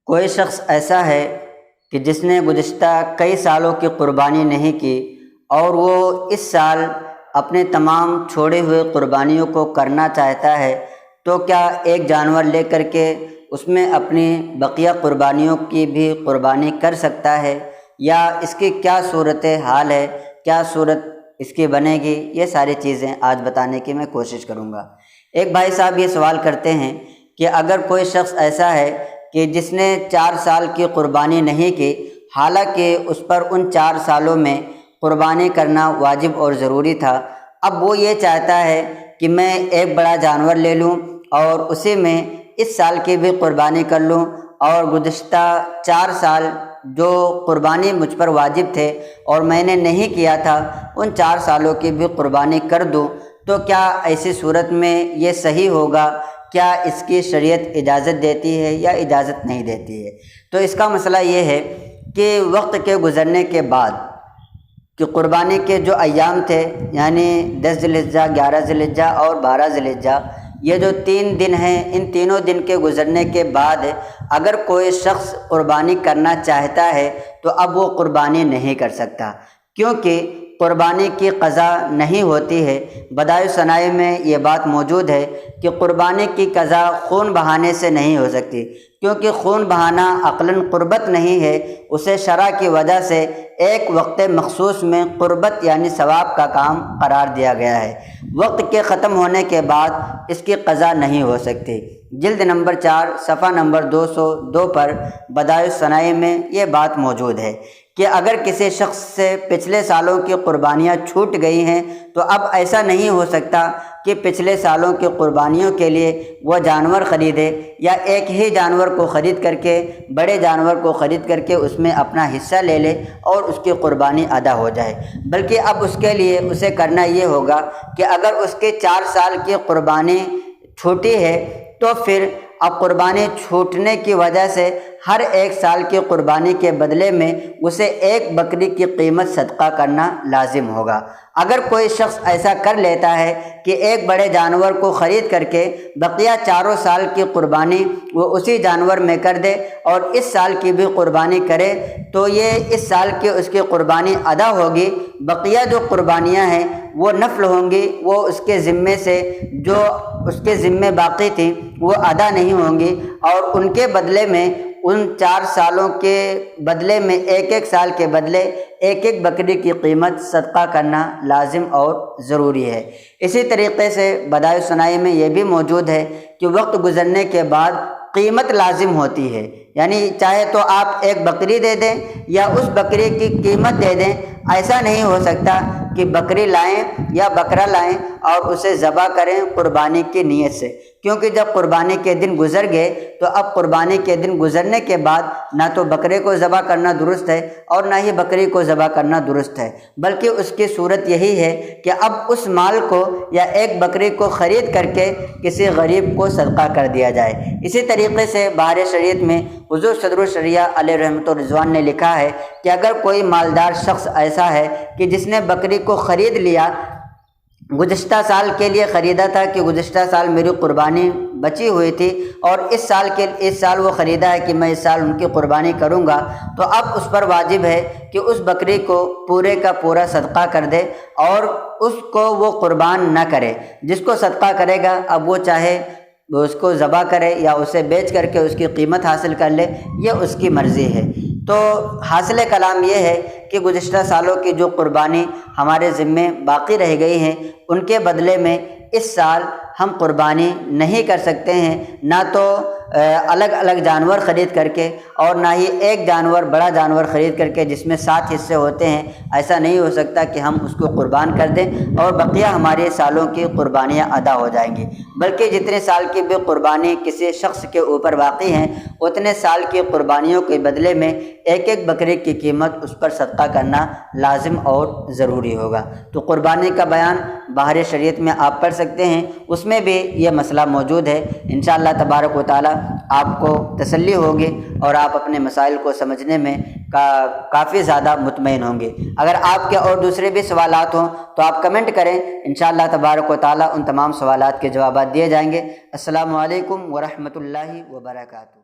کوئی شخص ایسا ہے کہ جس نے گزشتہ کئی سالوں کی قربانی نہیں کی اور وہ اس سال اپنے تمام چھوڑے ہوئے قربانیوں کو کرنا چاہتا ہے، تو کیا ایک جانور لے کر کے اس میں اپنی بقیہ قربانیوں کی بھی قربانی کر سکتا ہے، یا اس کی کیا صورت حال ہے، کیا صورت اس کی بنے گی؟ یہ ساری چیزیں آج بتانے کی میں کوشش کروں گا۔ ایک بھائی صاحب یہ سوال کرتے ہیں کہ اگر کوئی شخص ایسا ہے کہ جس نے 4 سال کی قربانی نہیں کی، حالانکہ اس پر ان 4 سالوں میں قربانی کرنا واجب اور ضروری تھا، اب وہ یہ چاہتا ہے کہ میں ایک بڑا جانور لے لوں اور اسی میں اس سال کی بھی قربانی کر لوں، اور گزشتہ 4 سال جو قربانی مجھ پر واجب تھے اور میں نے نہیں کیا تھا، ان 4 سالوں کی بھی قربانی کر دوں، تو کیا ایسی صورت میں یہ صحیح ہوگا؟ کیا اس کی شریعت اجازت دیتی ہے یا اجازت نہیں دیتی ہے؟ تو اس کا مسئلہ یہ ہے کہ وقت کے گزرنے کے بعد کہ قربانی کے جو ایام تھے، یعنی 10 ذی الحجہ، 11 ذی الحجہ اور 12 ذی الحجہ، یہ جو 3 دن ہیں، ان تینوں دن کے گزرنے کے بعد اگر کوئی شخص قربانی کرنا چاہتا ہے تو اب وہ قربانی نہیں کر سکتا، کیونکہ قربانی کی قضا نہیں ہوتی ہے۔ بدائع صنائع میں یہ بات موجود ہے کہ قربانی کی قضا خون بہانے سے نہیں ہو سکتی، کیونکہ خون بہانا عقلاً قربت نہیں ہے، اسے شرع کی وجہ سے ایک وقت مخصوص میں قربت یعنی ثواب کا کام قرار دیا گیا ہے۔ وقت کے ختم ہونے کے بعد اس کی قضا نہیں ہو سکتی۔ جلد نمبر 4 صفحہ نمبر 202 پر بدائع صنائع میں یہ بات موجود ہے کہ اگر کسی شخص سے پچھلے سالوں کی قربانیاں چھوٹ گئی ہیں تو اب ایسا نہیں ہو سکتا کہ پچھلے سالوں کی قربانیوں کے لیے وہ جانور خریدے، یا ایک ہی جانور کو خرید کر کے، بڑے جانور کو خرید کر کے اس میں اپنا حصہ لے لے اور اس کی قربانی ادا ہو جائے، بلکہ اب اس کے لیے اسے کرنا یہ ہوگا کہ اگر اس کے 4 سال کی قربانی چھوٹی ہے تو پھر اب قربانی چھوٹنے کی وجہ سے ہر 1 سال کی قربانی کے بدلے میں اسے 1 بکری کی قیمت صدقہ کرنا لازم ہوگا۔ اگر کوئی شخص ایسا کر لیتا ہے کہ ایک بڑے جانور کو خرید کر کے بقیہ 4 سال کی قربانی وہ اسی جانور میں کر دے اور اس سال کی بھی قربانی کرے، تو یہ اس سال کی اس کی قربانی ادا ہوگی، بقیہ جو قربانیاں ہیں وہ نفل ہوں گی، وہ اس کے ذمے سے جو اس کے ذمے باقی تھیں وہ ادا نہیں ہوں گی، اور ان کے بدلے میں ان 4 سالوں کے بدلے میں 1 سال کے بدلے 1 بکری کی قیمت صدقہ کرنا لازم اور ضروری ہے۔ اسی طریقے سے بدائع صنائع میں یہ بھی موجود ہے کہ وقت گزرنے کے بعد قیمت لازم ہوتی ہے، یعنی چاہے تو آپ 1 بکری دے دیں یا اس بکری کی قیمت دے دیں، ایسا نہیں ہو سکتا کہ بکری لائیں یا بکرا لائیں اور اسے ذبح کریں قربانی کی نیت سے، کیونکہ جب قربانی کے دن گزر گئے تو اب قربانی کے دن گزرنے کے بعد نہ تو بکرے کو ذبح کرنا درست ہے اور نہ ہی بکری کو ذبح کرنا درست ہے، بلکہ اس کی صورت یہی ہے کہ اب اس مال کو یا 1 بکری کو خرید کر کے کسی غریب کو صدقہ کر دیا جائے۔ اسی طریقے سے بہار شریعت میں حضور صدر الشریعہ علیہ رحمۃ الرضوان نے لکھا ہے کہ اگر کوئی مالدار شخص ایسا ہے کہ جس نے بکری کو خرید لیا، گزشتہ سال کے لیے خریدا تھا کہ گزشتہ سال میری قربانی بچی ہوئی تھی اور اس سال وہ خریدا ہے کہ میں اس سال ان کی قربانی کروں گا، تو اب اس پر واجب ہے کہ اس بکری کو پورے کا پورا صدقہ کر دے اور اس کو وہ قربان نہ کرے۔ جس کو صدقہ کرے گا اب وہ چاہے وہ اس کو ذبح کرے یا اسے بیچ کر کے اس کی قیمت حاصل کر لے، یہ اس کی مرضی ہے۔ تو حاصل کلام یہ ہے کہ گزشتہ سالوں کی جو قربانی ہمارے ذمے باقی رہ گئی ہیں ان کے بدلے میں اس سال ہم قربانی نہیں کر سکتے ہیں، نہ تو الگ الگ جانور خرید کر کے اور نہ ہی 1 جانور بڑا جانور خرید کر کے جس میں 7 حصے ہوتے ہیں، ایسا نہیں ہو سکتا کہ ہم اس کو قربان کر دیں اور بقیہ ہمارے سالوں کی قربانیاں ادا ہو جائیں گی، بلکہ جتنے سال کی بھی قربانی کسی شخص کے اوپر واقع ہیں اتنے سال کی قربانیوں کے بدلے میں 1 بکری کی قیمت اس پر صدقہ کرنا لازم اور ضروری ہوگا۔ تو قربانی کا بیان بہار شریعت میں آپ پڑھ سکتے ہیں، اس میں بھی یہ مسئلہ موجود ہے۔ انشاءاللہ تبارک و تعالی آپ کو تسلی ہوگی اور آپ اپنے مسائل کو سمجھنے میں کافی زیادہ مطمئن ہوں گے۔ اگر آپ کے اور دوسرے بھی سوالات ہوں تو آپ کمنٹ کریں، انشاءاللہ تبارک و تعالی ان تمام سوالات کے جوابات دیے جائیں گے۔ السلام علیکم ورحمۃ اللہ وبرکاتہ۔